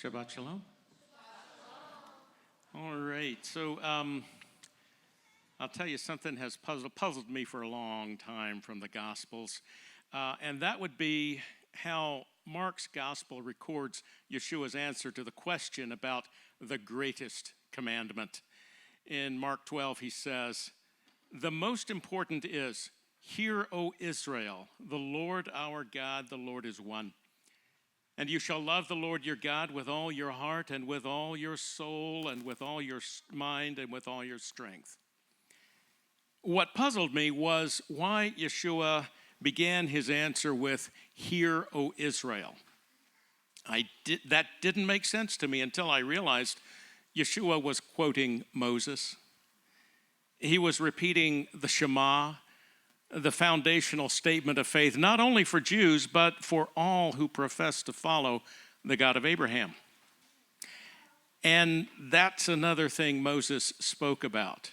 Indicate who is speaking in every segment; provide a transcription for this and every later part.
Speaker 1: Shabbat Shalom. All right, so I'll tell you something has puzzled me for a long time from the Gospels, and that would be how Mark's Gospel records Yeshua's answer to the question about the greatest commandment. In Mark 12, he says, "The most important is, 'Hear, O Israel, the Lord our God, the Lord is one. And you shall love the Lord your God with all your heart and with all your soul and with all your mind and with all your strength.'" What puzzled me was why Yeshua began his answer with, "Hear, O Israel." That didn't make sense to me until I realized Yeshua was quoting Moses. He was repeating the Shema, the foundational statement of faith, not only for Jews, but for all who profess to follow the God of Abraham. And that's another thing Moses spoke about.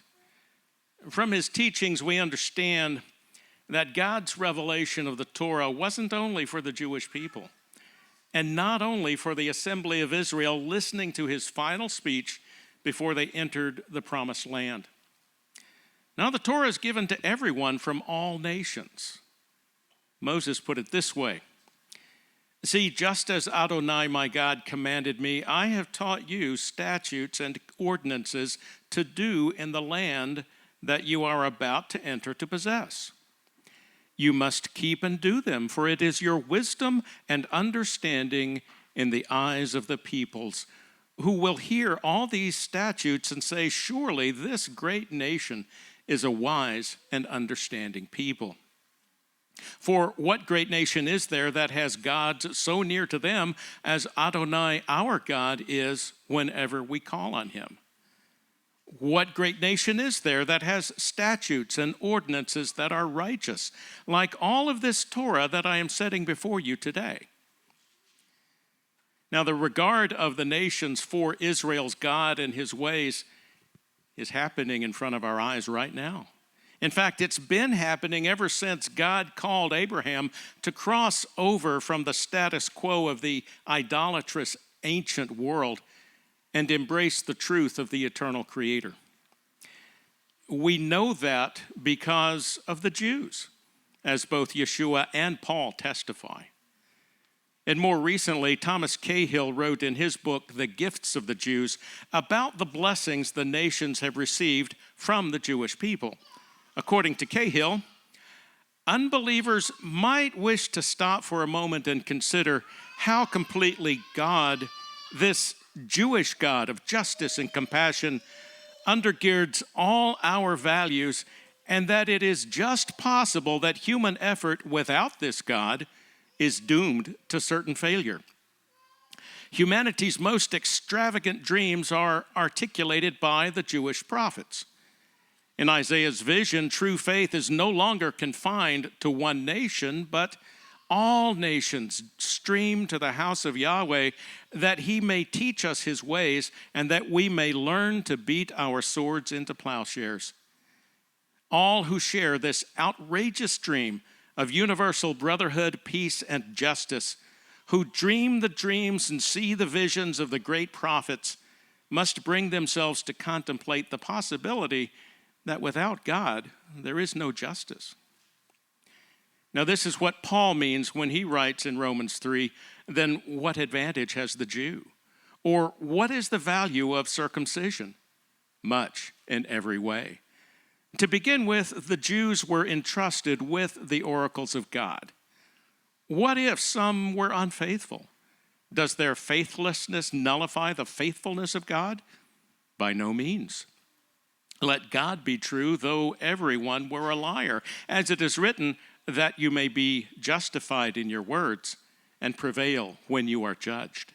Speaker 1: From his teachings, we understand that God's revelation of the Torah wasn't only for the Jewish people, and not only for the assembly of Israel listening to his final speech before they entered the promised land. Now, the Torah is given to everyone from all nations. Moses put it this way: "See, just as Adonai my God commanded me, I have taught you statutes and ordinances to do in the land that you are about to enter to possess. You must keep and do them, for it is your wisdom and understanding in the eyes of the peoples, who will hear all these statutes and say, 'Surely this great nation is a wise and understanding people.' For what great nation is there that has gods so near to them as Adonai our God is whenever we call on him? What great nation is there that has statutes and ordinances that are righteous, like all of this Torah that I am setting before you today?" Now, the regard of the nations for Israel's God and his ways is happening in front of our eyes right now. In fact, it's been happening ever since God called Abraham to cross over from the status quo of the idolatrous ancient world and embrace the truth of the eternal Creator. We know that because of the Jews, as both Yeshua and Paul testify. And more recently, Thomas Cahill wrote in his book, The Gifts of the Jews, about the blessings the nations have received from the Jewish people. According to Cahill, unbelievers might wish to stop for a moment and consider how completely God, this Jewish God of justice and compassion, undergirds all our values, and that it is just possible that human effort without this God is doomed to certain failure. Humanity's most extravagant dreams are articulated by the Jewish prophets. In Isaiah's vision, true faith is no longer confined to one nation, but all nations stream to the house of Yahweh, that he may teach us his ways and that we may learn to beat our swords into plowshares. All who share this outrageous dream of universal brotherhood, peace, and justice, who dream the dreams and see the visions of the great prophets, must bring themselves to contemplate the possibility that without God, there is no justice. Now, this is what Paul means when he writes in Romans 3, "Then what advantage has the Jew? Or what is the value of circumcision? Much in every way. To begin with, the Jews were entrusted with the oracles of God. What if some were unfaithful? Does their faithlessness nullify the faithfulness of God? By no means. Let God be true, though everyone were a liar, as it is written, that you may be justified in your words and prevail when you are judged."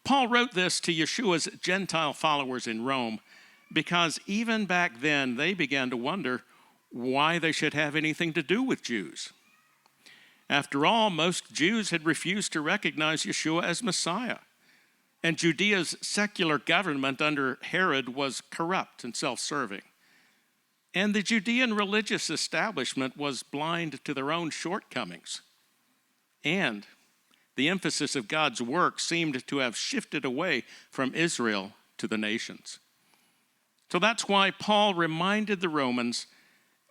Speaker 1: Paul wrote this to Yeshua's Gentile followers in Rome because even back then they began to wonder why they should have anything to do with Jews. After all, most Jews had refused to recognize Yeshua as Messiah, and Judea's secular government under Herod was corrupt and self-serving. And the Judean religious establishment was blind to their own shortcomings. And The emphasis of God's work seemed to have shifted away from Israel to the nations. So that's why Paul reminded the Romans,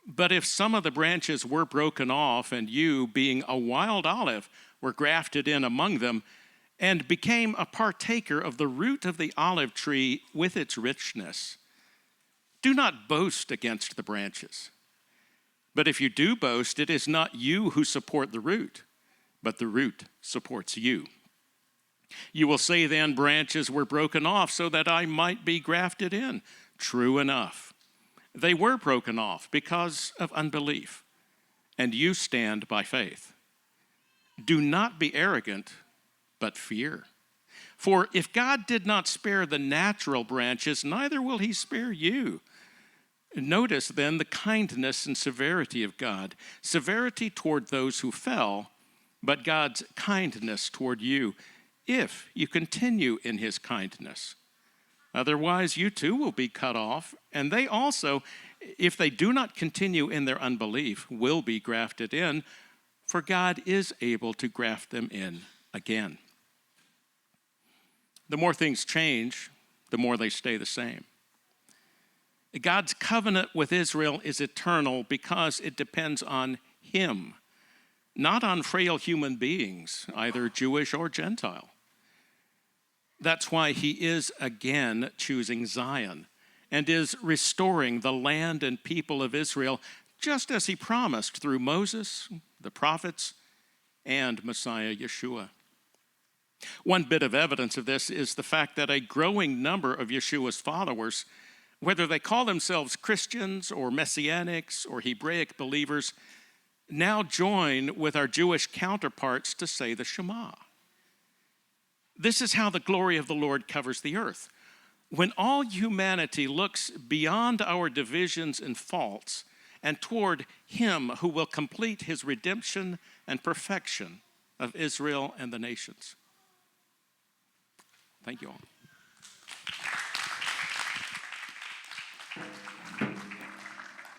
Speaker 1: but if some of the branches were broken off and you, being a wild olive, were grafted in among them and became a partaker of the root of the olive tree with its richness, do not boast against the branches. But if you do boast, it is not you who support the root, but the root supports you. You will say then, branches were broken off so that I might be grafted in. True enough. They were broken off because of unbelief, and you stand by faith. Do not be arrogant, but fear. For if God did not spare the natural branches, neither will he spare you. Notice then the kindness and severity of God. Severity toward those who fell, but God's kindness toward you, if you continue in his kindness. Otherwise, you too will be cut off, and they also, if they do not continue in their unbelief, will be grafted in, for God is able to graft them in again. The more things change, the more they stay the same. God's covenant with Israel is eternal because it depends on him, not on frail human beings, either Jewish or Gentile. That's why he is again choosing Zion and is restoring the land and people of Israel, just as he promised through Moses, the prophets, and Messiah Yeshua. One bit of evidence of this is the fact that a growing number of Yeshua's followers, whether they call themselves Christians or Messianics or Hebraic believers, now join with our Jewish counterparts to say the Shema. This is how the glory of the Lord covers the earth. When all humanity looks beyond our divisions and faults and toward him who will complete his redemption and perfection of Israel and the nations. Thank you all.